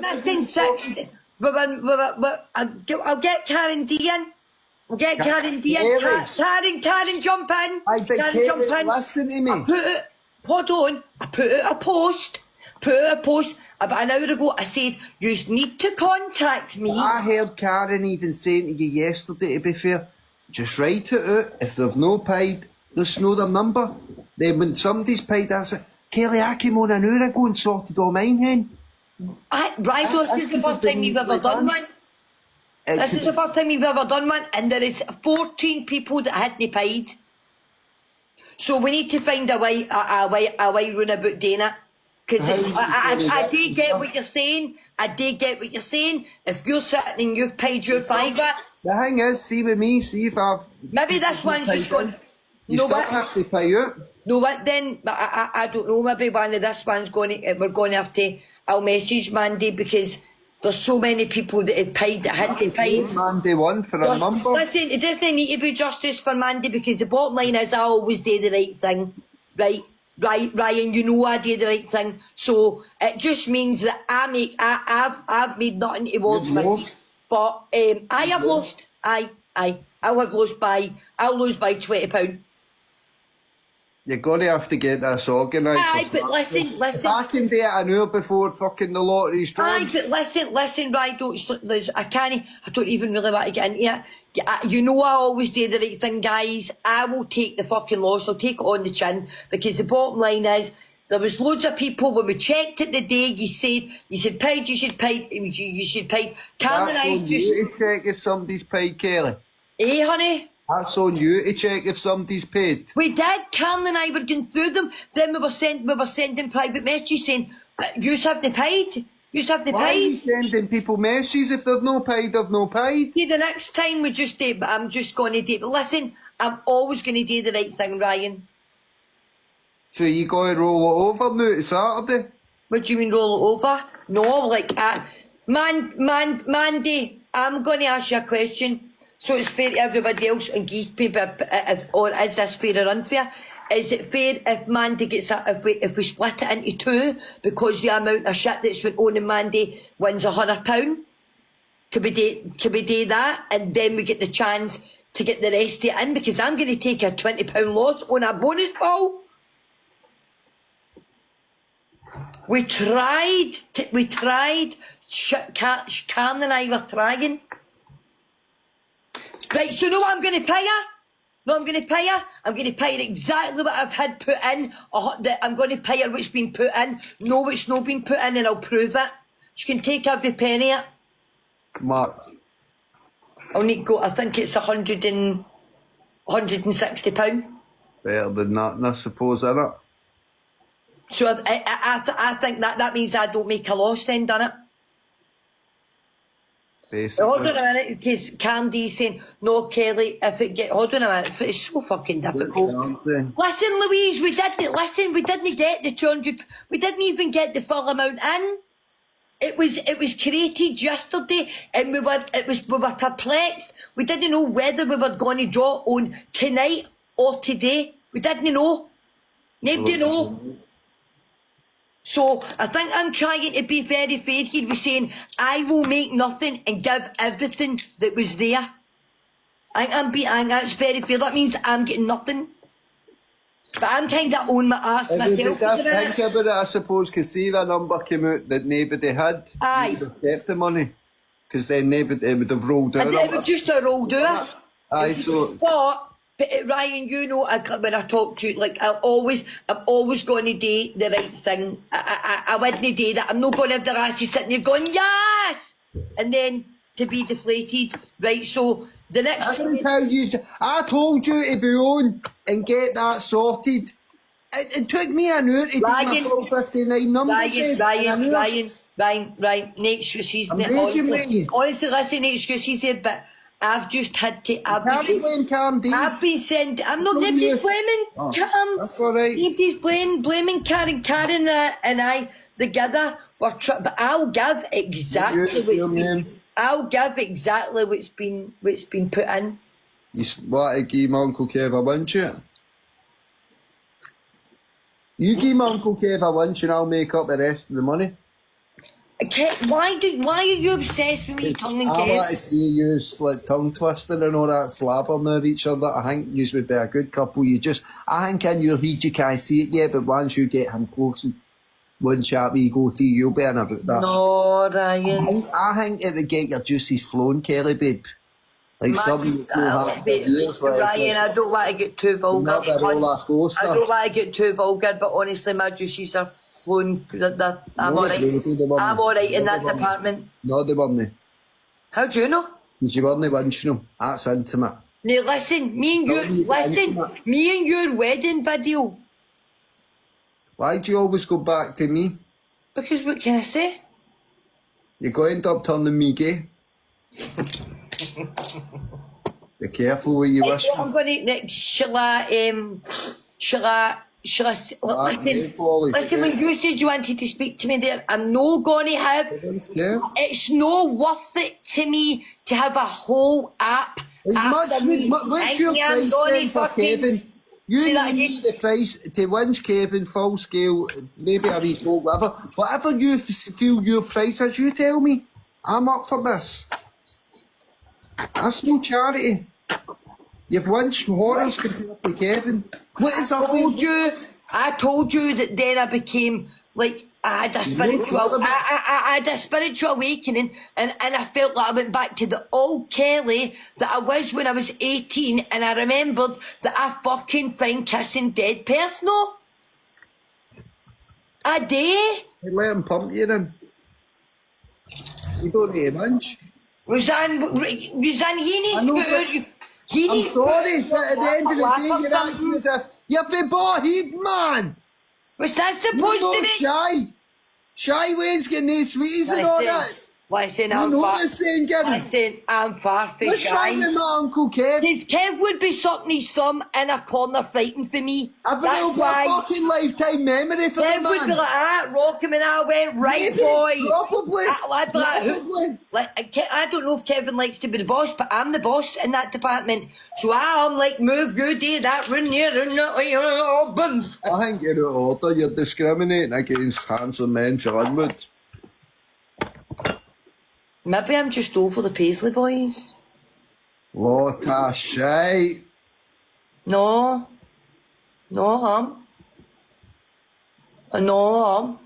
missing 60. I'll get Karin-Dee in. We'll get Karin-Dee in. Karen, jump in. Karen, jump in. Listen to me. Hold on. I put out a post. About an hour ago. I said, you need to contact me. I heard Karen even saying to you yesterday, to be fair, just write it out. If they've no paid, there's no their number. Then when somebody's paid, I said, Kelly, I came on an hour ago and sorted all mine, hen. Right, this is the first time you've ever done one. This is the first time you've ever done one, and there is 14 people that hadn't paid. So we need to find a way round about doing it. Because I do get what you're saying. If you're sitting and you've paid your $5. The thing is, see with me, see if I've... Maybe this one's just gone... You still have to pay out. No, what then? I don't know. Maybe one of this one's going to... We're going to have to... I'll message Mandy because there's so many people that had paid that hadn't paid. Mandy one for a number. Listen, it doesn't need to be justice for Mandy because the bottom line is I always do the right thing. Right, Ryan, you know I do the right thing. So it just means that I've made nothing towards me. But I have lost. I'll lose by £20. You're going to have to get this organised. Aye, but listen. If I can do it an hour before fucking the lottery's drawn. Aye, but listen, right, I don't even really want to get into it. You know I always do the right thing, guys. I will take the fucking loss, I'll take it on the chin, because the bottom line is, there was loads of people, when we checked it the day, you should pay. Karen and I just... you to check if somebody's paid, Kelly. Eh, honey? That's on you to check if somebody's paid. We did. Karen and I were going through them. Then we were sending private messages saying, you haven't paid. Why are you sending people messages if they've no paid, they've no paid? See, the next time we just do, but I'm just going to do it. But listen, I'm always going to do the right thing, Ryan. So you got to roll it over now to Saturday? What do you mean roll it over? No, like, Mandy, I'm going to ask you a question. So it's fair to everybody else and give people, or is this fair or unfair? Is it fair if Mandy gets if we split it into two because the amount of shit that's been on and Mandy wins £100? Could we do that and then we get the chance to get the rest of it in because I'm going to take a £20 loss on a bonus ball. We tried. Karen and I were trying. Right, so know what I'm going to pay her? I'm going to pay her exactly what I've had put in. I'm going to pay her what's been put in. No, what's not been put in, and I'll prove it. She can take every penny of it. Mark. I'll need to go, I think it's £160. Better than that, I suppose, isn't it? So I think that means I don't make a loss then, doesn't it? Basically. Hold on a minute, because Karin-Dee's saying, no, Kelly, if it get... Hold on a minute, it's so fucking difficult. Listen, Louise, we didn't get the 200... We didn't even get the full amount in. It was created yesterday, and we were perplexed. We didn't know whether we were going to draw on tonight or today. We didn't know. Nobody know. So I think I'm trying to be very fair here with saying I will make nothing and give everything that was there. I think that's very fair. That means I'm getting nothing. But I'm kind of on my arse myself. Think about it, I suppose, because see the number came out that nobody had. Aye. Would have kept the money. Because then nobody, it would have rolled out. It would just have rolled out. Aye, so... But Ryan, you know, when I talk to you, like I'm always going to do the right thing. I wouldn't do that. I'm not going to have the rashes sitting there going, yes! And then to be deflated, right? So the next thing... I told you to be on and get that sorted. It took me an hour to do my full 59 numbers. Ryan, no excuses. Honestly, listen, no excuses here, but I've just had to... I've been sending... I'm not... Nobody's blaming Karen. That's all right. Nobody's blaming Karen. Karen and I together were... But I'll give exactly what's been put in. You want to give my Uncle Kev a winch it? You give my Uncle Kev a winch and I'll make up the rest of the money. Why are you obsessed with me tongue and I Kev? want to see you like tongue twisting and all that slabbering at each other. I think you would be a good couple. I think in your head you can't see it yet, but once you get him close and one sharp ego to you, you'll be in about that. No, Ryan. I think it would get your juices flowing, Kelly, babe. Like something that's not happened for years. Ryan, I don't want to get too vulgar. Not a roller coaster. I don't want to get too vulgar, but honestly, my juices are flowing. I'm alright. I'm alright in that department. No, they weren't. How do you know? Because you weren't watching them. That's intimate. Now listen, me and your wedding video. Why do you always go back to me? Because what can I say? You're going to end up turning me gay. Be careful what you wish I'm for. going to, shall I, listen, when you said you wanted to speak to me there, I'm not going to have, it's not worth it to me to have a whole app. What's your price then for Kevin? You need the price to whinge Kevin full scale, maybe a wee talk, whatever. Whatever you feel your price is, you tell me. I'm up for this. That's no charity. You've whinged Horace compared to Kevin. What is up? I told you that then I became like I had a spiritual awakening, and I felt like I went back to the old Kelly that I was when I was 18, and I remembered that I fucking find kissing dead personal. I do. Let him pump you then. You don't need a bunch. Roseanne, you need to I'm sorry, but at the end of the day, you're acting as if you're the bald-head man. What's that supposed to be? Shy. Shy ways getting these sweeties and all that. Listen, I'm far from shy. What's wrong with my Uncle Kev? Because Kev would be sucking his thumb in a corner fighting for me. I've been able to a fucking lifetime memory for the man. Kev would be like that, rock him, and I went, right, boy. Probably. I'd be I don't know if Kevin likes to be the boss, but I'm the boss in that department. So I'm like, move, you do that, run here, boom. I think you're out of order. You're discriminating against handsome men for Linwood. Maybe I'm just over the Paisley boys. Lot of shite. No, I'm.